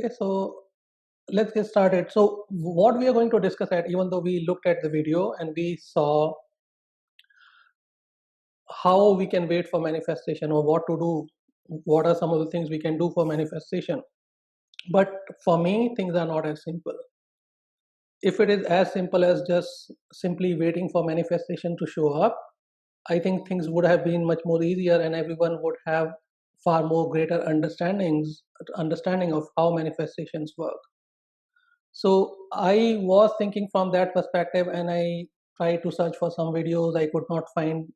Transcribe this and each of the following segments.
Okay, so let's get started. So what we are going to discuss at, even though we looked at the video and we saw how we can wait for manifestation or what to do, what are some of the things we can do for manifestation. But for me, things are not as simple. If it is as simple as just simply waiting for manifestation to show up, I think things would have been much more easier and everyone would have far more greater understanding of how manifestations work. So I was thinking from that perspective and I tried to search for some videos. I could not find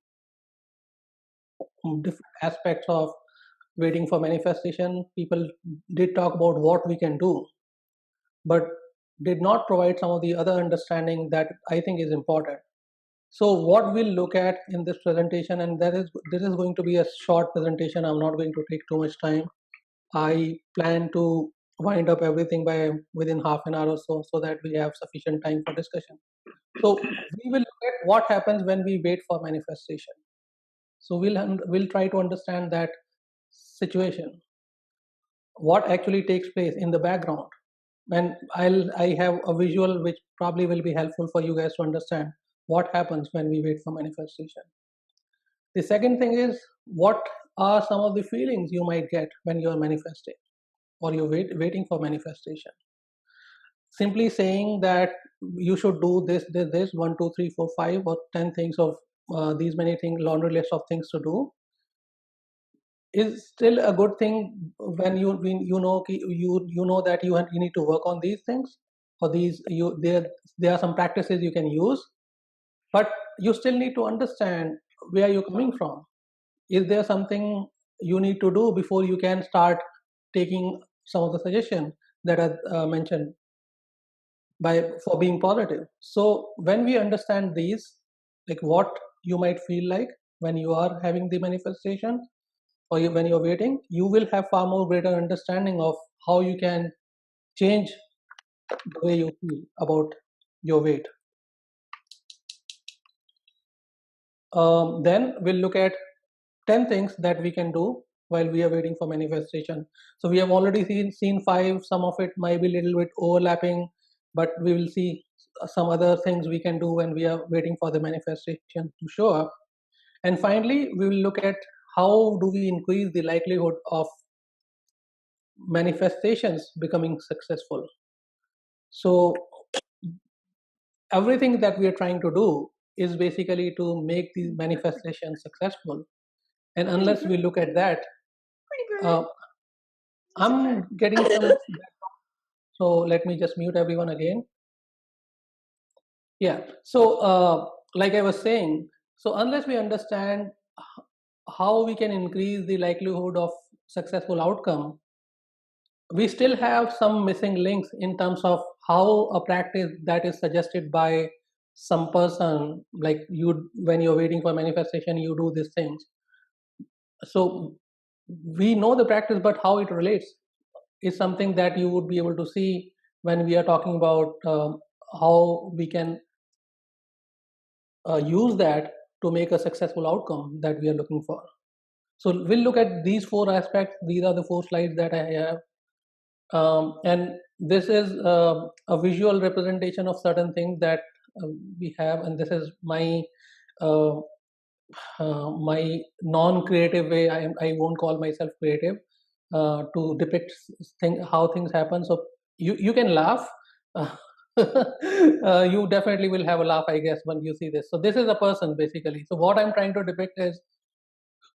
different aspects of waiting for manifestation. People did talk about what we can do, but did not provide some of the other understanding that I think is important. So what we'll look at in this presentation, and this is going to be a short presentation. I'm not going to take too much time. I plan to wind up everything by within half an hour or so, so that we have sufficient time for discussion. So we will look at what happens when we wait for manifestation. So we'll try to understand that situation, what actually takes place in the background, and I have a visual which probably will be helpful for you guys to understand what happens when we wait for manifestation. The second thing is, what are some of the feelings you might get when you are manifesting or you're waiting for manifestation. Simply saying that you should do this 1 2 3 4 5 or 10 things of these many things, laundry list of things to do, is still a good thing when you know you know that you need to work on these things, or these you there are some practices you can use, but you still need to understand where you're coming from. Is there something you need to do before you can start taking some of the suggestions that are mentioned by for being positive? So when we understand these, like what you might feel like when you are having the manifestation, or when you're waiting, you will have far more greater understanding of how you can change the way you feel about your wait. Then we'll look at 10 things that we can do while we are waiting for manifestation. So we have already seen five. Some of it might be a little bit overlapping, but we will see some other things we can do when we are waiting for the manifestation to show up. And finally, we will look at how do we increase the likelihood of manifestations becoming successful. So everything that we are trying to do is basically to make these manifestations successful. And unless we look at that, uh, I'm getting some. So let me just mute everyone again. Yeah. So like I was saying, so unless we understand how we can increase the likelihood of successful outcome, we still have some missing links in terms of how a practice that is suggested by some person, like you, when you're waiting for manifestation, you do these things. So we know the practice, but how it relates is something that you would be able to see when we are talking about how we can use that to make a successful outcome that we are looking for. So we'll look at these four aspects. These are the four slides that I have. And this is a visual representation of certain things that we have, and this is uh, my non-creative way. I won't call myself creative to depict how things happen. So you can laugh. You definitely will have a laugh, I guess, when you see this. So this is a person basically. So what I'm trying to depict is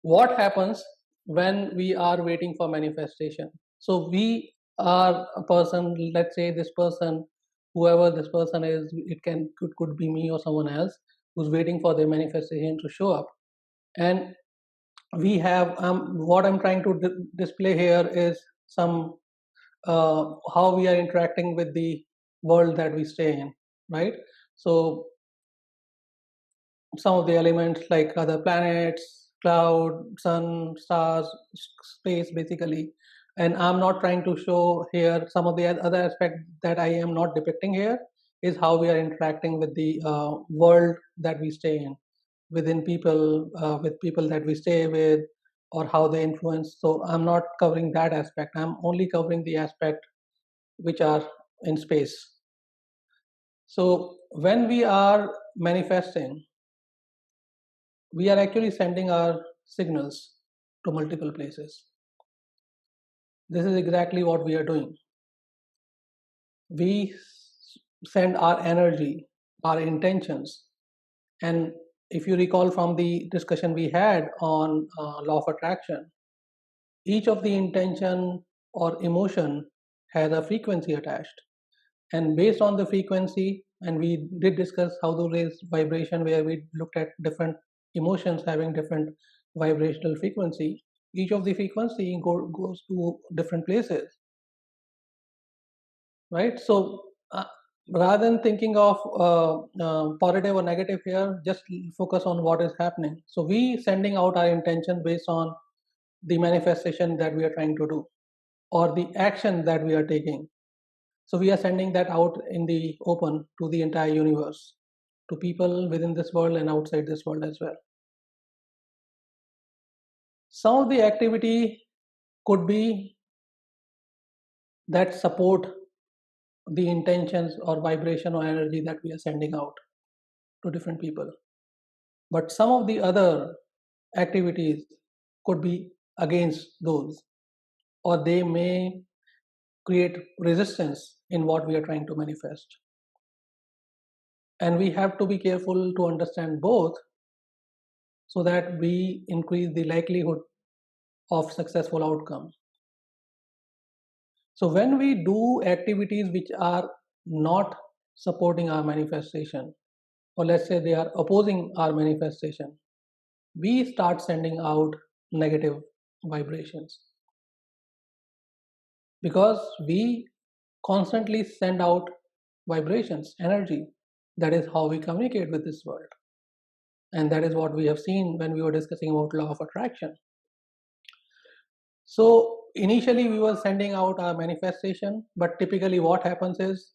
what happens when we are waiting for manifestation. So we are a person, let's say this person, whoever this person is, it could be me or someone else who's waiting for their manifestation to show up. And we have what I'm trying to display here is some how we are interacting with the world that we stay in, right? So some of the elements like other planets, cloud, sun, stars, space, basically. And I'm not trying to show here some of the other aspect that I am not depicting here is how we are interacting with the world that we stay in, within people, with people that we stay with, or how they influence. So I'm not covering that aspect. I'm only covering the aspect which are in space. So when we are manifesting, we are actually sending our signals to multiple places. This is exactly what we are doing. We send our energy, our intentions, and if you recall from the discussion we had on law of attraction, each of the intention or emotion has a frequency attached, and based on the frequency, and we did discuss how to raise vibration where we looked at different emotions having different vibrational frequency. Each of the frequency goes to different places, right? So rather than thinking of positive or negative here, just focus on what is happening. So we sending out our intention based on the manifestation that we are trying to do or the action that we are taking. So we are sending that out in the open to the entire universe, to people within this world and outside this world as well. Some of the activity could be that support the intentions or vibration or energy that we are sending out to different people. But some of the other activities could be against those, or they may create resistance in what we are trying to manifest. And we have to be careful to understand both so that we increase the likelihood of successful outcome. So when we do activities which are not supporting our manifestation, or let's say they are opposing our manifestation, we start sending out negative vibrations because we constantly send out vibrations, energy. That is how we communicate with this world. And that is what we have seen when we were discussing about law of attraction. So initially we were sending out our manifestation, but typically what happens is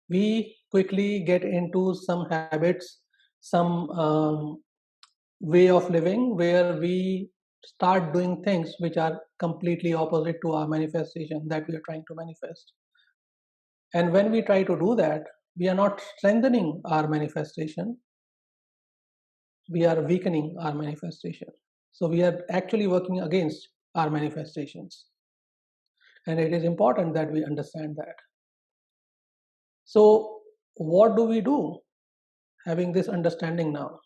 we quickly get into some habits, some way of living where we start doing things which are completely opposite to our manifestation that we are trying to manifest. And when we try to do that, we are not strengthening our manifestation, we are weakening our manifestation. So we are actually working against our manifestations. And it is important that we understand that. So, what do we do having this understanding now?